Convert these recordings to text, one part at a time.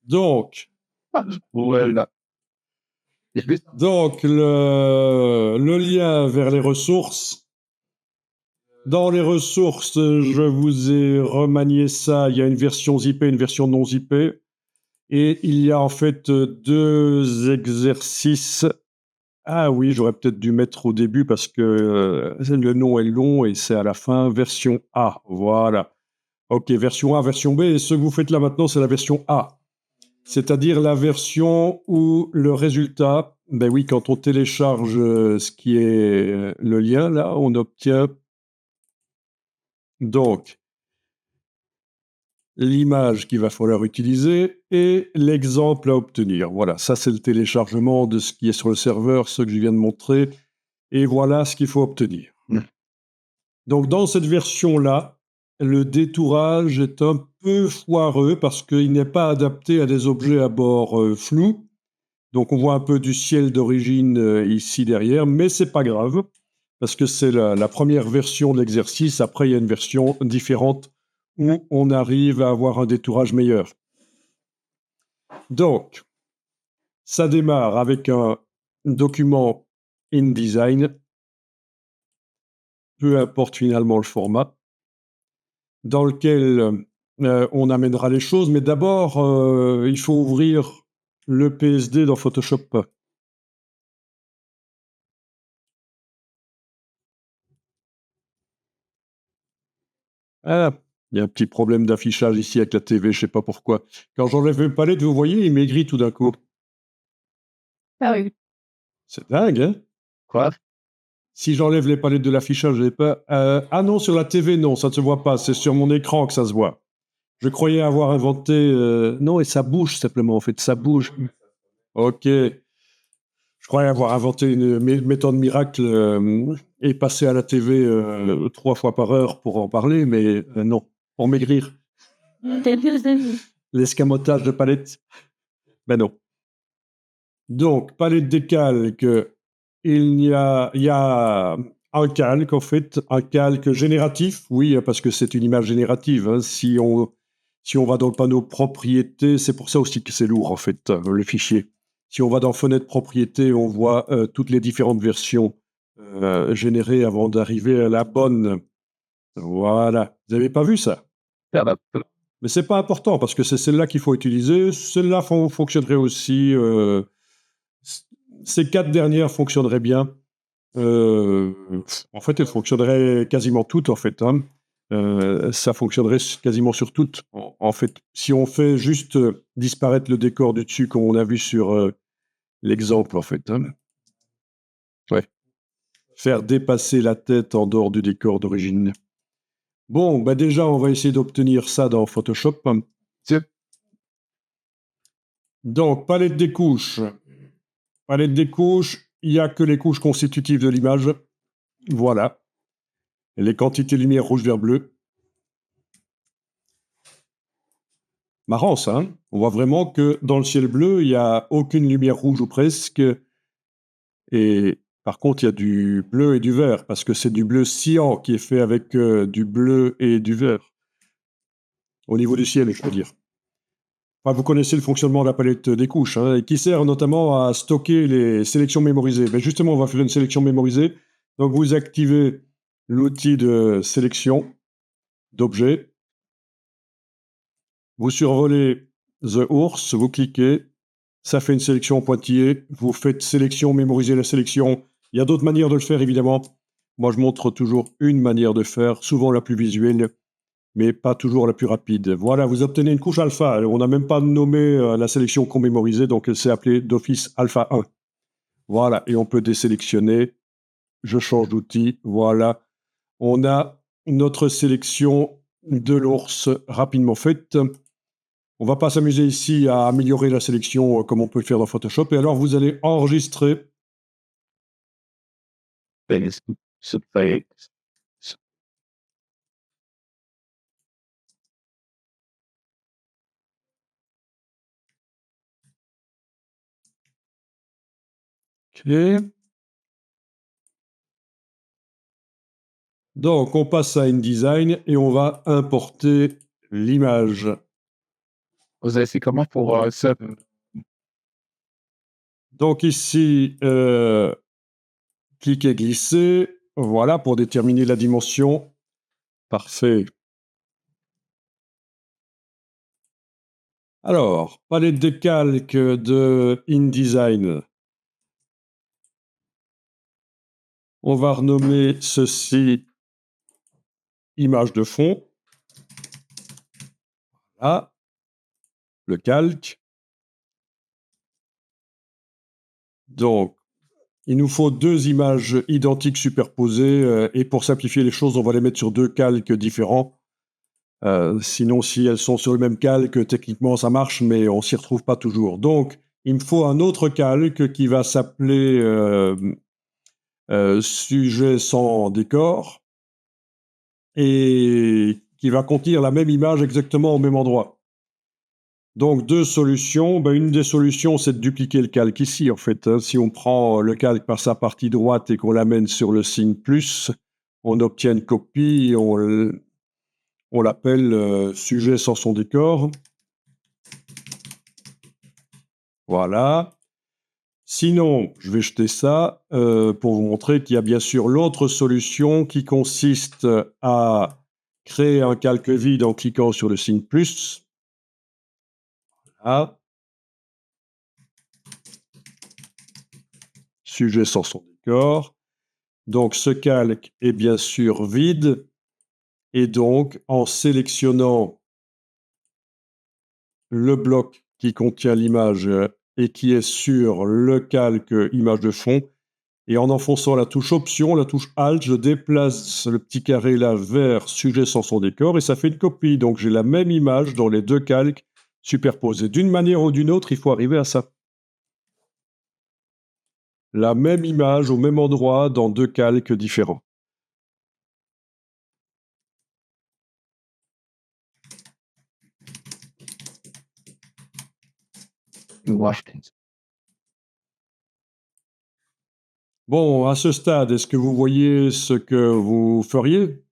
Donc, Voilà. donc le lien vers les ressources. Dans les ressources, je vous ai remanié ça. Il y a une version zippée, une version non zippée. Et il y a en fait deux exercices. Ah oui, j'aurais peut-être dû mettre au début parce que le nom est long et c'est à la fin, version A. Voilà. Ok, version A, version B. Et ce que vous faites là maintenant, c'est la version A. C'est-à-dire la version où le résultat, ben oui, quand on télécharge ce qui est le lien, là, on obtient donc l'image qu'il va falloir utiliser et l'exemple à obtenir. Voilà, ça c'est le téléchargement de ce qui est sur le serveur, ce que je viens de montrer, et voilà ce qu'il faut obtenir. Donc dans cette version-là, le détourage est un peu foireux parce qu'il n'est pas adapté à des objets à bord flous. Donc on voit un peu du ciel d'origine ici derrière, mais c'est pas grave parce que c'est la première version de l'exercice. Après, il y a une version différente où on arrive à avoir un détourage meilleur. Donc, ça démarre avec un document InDesign, peu importe finalement le format, dans lequel on amènera les choses, mais d'abord, il faut ouvrir le PSD dans Photoshop. Ah, il y a un petit problème d'affichage ici avec la TV, je sais pas pourquoi. Quand j'enlève une palette, vous voyez, il maigrit tout d'un coup. Ah oui. C'est dingue, hein? Quoi? Si j'enlève les palettes de l'affichage, j'ai pas. Ah non, sur la TV, non, ça ne se voit pas. C'est sur mon écran que ça se voit. Je croyais avoir inventé. Non, et ça bouge simplement, en fait, ça bouge. Ok. Je croyais avoir inventé une méthode miracle et passer à la TV 3 fois par heure pour en parler, mais non, pour maigrir. L'escamotage de palettes. Ben non. Donc, palette des calques, il y a un calque, en fait, un calque génératif, oui, parce que c'est une image générative. Hein. Si on va dans le panneau propriété, c'est pour ça aussi que c'est lourd, en fait, le fichier. Si on va dans fenêtre propriété, on voit toutes les différentes versions générées avant d'arriver à la bonne. Voilà. Vous n'avez pas vu ça? Ah bah, Mais c'est pas important parce que c'est celle-là qu'il faut utiliser. Celle-là fonctionnerait aussi. Ces 4 dernières fonctionneraient bien. Euh, En fait, elles fonctionneraient quasiment toutes, en fait. Hein. Ça fonctionnerait quasiment sur toutes. En fait, si on fait juste disparaître le décor du dessus, comme on a vu sur l'exemple, en fait. Hein. Ouais. Faire dépasser la tête en dehors du décor d'origine. Bon, bah déjà, on va essayer d'obtenir ça dans Photoshop. c'est- Donc, palette des couches. Palette des couches, il n'y a que les couches constitutives de l'image. Voilà. Et les quantités de lumière rouge, vert, bleu. Marrant ça, hein. On voit vraiment que dans le ciel bleu, il n'y a aucune lumière rouge ou presque. Et par contre, il y a du bleu et du vert, parce que c'est du bleu cyan qui est fait avec du bleu et du vert. Au niveau du ciel, je veux dire. Enfin, vous connaissez le fonctionnement de la palette des couches, hein, et qui sert notamment à stocker les sélections mémorisées. Ben justement, on va faire une sélection mémorisée. Donc, vous activez l'outil de sélection d'objets. Vous survolez The Ours, vous cliquez, ça fait une sélection en pointillé, vous faites sélection, mémoriser la sélection. Il y a d'autres manières de le faire, évidemment. Moi, je montre toujours une manière de faire, souvent la plus visuelle, mais pas toujours la plus rapide. Voilà, vous obtenez une couche alpha. On n'a même pas nommé la sélection qu'on mémorisait, donc elle s'est appelée d'office alpha 1. Voilà, et on peut désélectionner. Je change d'outil. Voilà, on a notre sélection de l'ours rapidement faite. On va pas s'amuser ici à améliorer la sélection comme on peut le faire dans Photoshop. Et alors, vous allez enregistrer. c'est fait. OK. Donc, on passe à InDesign et on va importer l'image. Vous avez fait comment pour ça? Donc ici, cliquez glisser, voilà, pour déterminer la dimension. Parfait. Alors, palette de calque de InDesign. On va renommer ceci image de fond. Là, le calque. Donc, il nous faut deux images identiques superposées et pour simplifier les choses, on va les mettre sur deux calques différents. Sinon, si elles sont sur le même calque, techniquement ça marche, mais on s'y retrouve pas toujours. Donc, il me faut un autre calque qui va s'appeler sujet sans décor et qui va contenir la même image exactement au même endroit. Donc, deux solutions. Ben, une des solutions, c'est de dupliquer le calque ici, en fait. Hein. Si on prend le calque par sa partie droite et qu'on l'amène sur le signe plus, on obtient une copie et on l'appelle sujet sans son décor. Voilà. Sinon, je vais jeter ça pour vous montrer qu'il y a bien sûr l'autre solution qui consiste à créer un calque vide en cliquant sur le signe plus. Voilà. Sujet sans son décor. Donc ce calque est bien sûr vide et donc en sélectionnant le bloc qui contient l'image et qui est sur le calque image de fond, et en enfonçant la touche Option, la touche Alt, je déplace le petit carré là vers sujet sans son décor et ça fait une copie. Donc j'ai la même image dans les deux calques superposés. D'une manière ou d'une autre, il faut arriver à ça. La même image au même endroit dans deux calques différents. Bon, à ce stade, est-ce que vous voyez ce que vous feriez?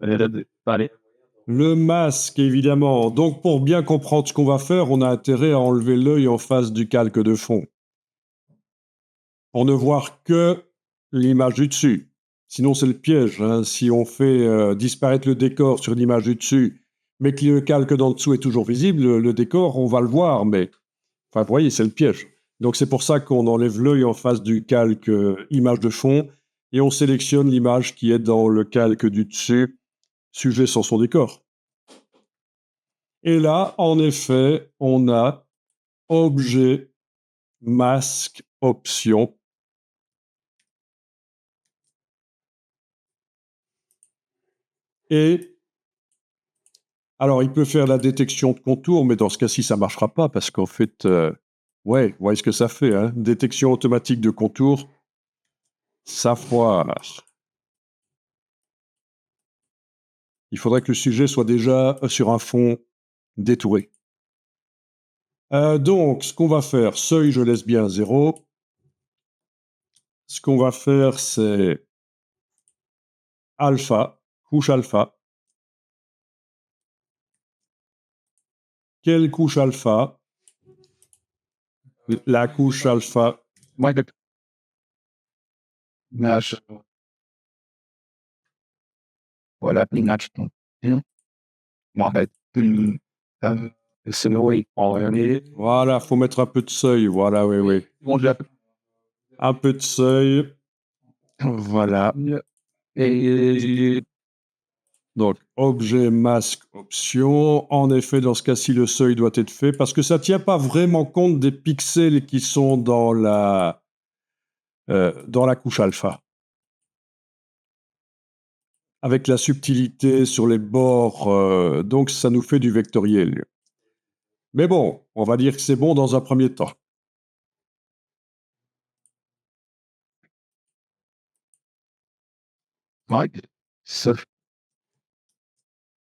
Le masque, évidemment. Donc, pour bien comprendre ce qu'on va faire, on a intérêt à enlever l'œil en face du calque de fond. Pour ne voir que l'image du dessus. Sinon, c'est le piège. Hein. Si on fait disparaître le décor sur l'image du dessus, mais que le calque d'en dessous est toujours visible, le décor, on va le voir, mais... Enfin, vous voyez, c'est le piège. Donc, c'est pour ça qu'on enlève l'œil en face du calque image de fond et on sélectionne l'image qui est dans le calque du dessus, sujet sans son décor. Et là, en effet, on a objet, masque, option. Et alors, il peut faire la détection de contour, mais dans ce cas-ci, ça ne marchera pas parce qu'en fait, ouais, vous voyez ce que ça fait, hein, détection automatique de contour, ça foire. Il faudrait que le sujet soit déjà sur un fond détouré. Donc, ce qu'on va faire, seuil, je laisse bien 0. Ce qu'on va faire, c'est alpha, couche alpha. Quelle couche alpha? La couche alpha. Voilà, l'image. Voilà, faut mettre un peu de seuil. Voilà, oui, oui. Un peu de seuil. Voilà. Donc, objet, masque, option. En effet, dans ce cas-ci, le seuil doit être fait parce que ça ne tient pas vraiment compte des pixels qui sont dans la couche alpha. Avec la subtilité sur les bords, donc ça nous fait du vectoriel. Mais bon, on va dire que c'est bon dans un premier temps.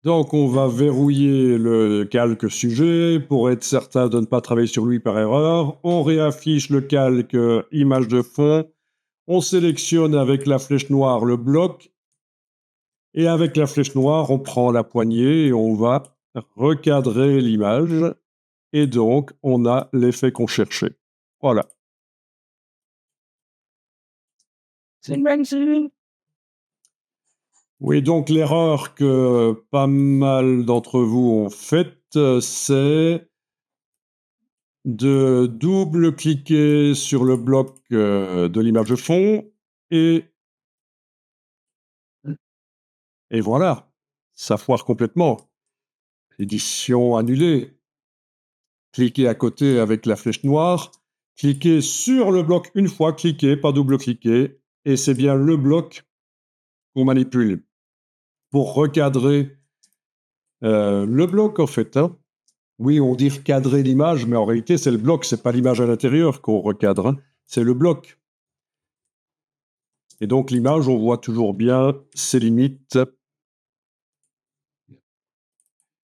Donc, on va verrouiller le calque sujet pour être certain de ne pas travailler sur lui par erreur. On réaffiche le calque image de fond. On sélectionne avec la flèche noire le bloc. Et avec la flèche noire, on prend la poignée et on va recadrer l'image et donc on a l'effet qu'on cherchait. Voilà. Oui, donc l'erreur que pas mal d'entre vous ont faite, c'est de double-cliquer sur le bloc de l'image de fond et voilà, ça foire complètement. Édition annulée. Cliquez à côté avec la flèche noire, cliquez sur le bloc une fois, cliquez, pas double-cliquer, et c'est bien le bloc qu'on manipule pour recadrer le bloc en fait. Hein. Oui, on dit recadrer l'image, mais en réalité c'est le bloc, c'est pas l'image à l'intérieur qu'on recadre, hein. C'est le bloc. Et donc l'image, on voit toujours bien ses limites.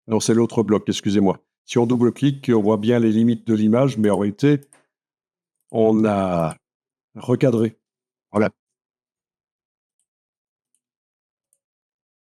Non, c'est l'autre bloc, excusez-moi. Si on double-clique, on voit bien les limites de l'image, mais en réalité, on a recadré. Voilà.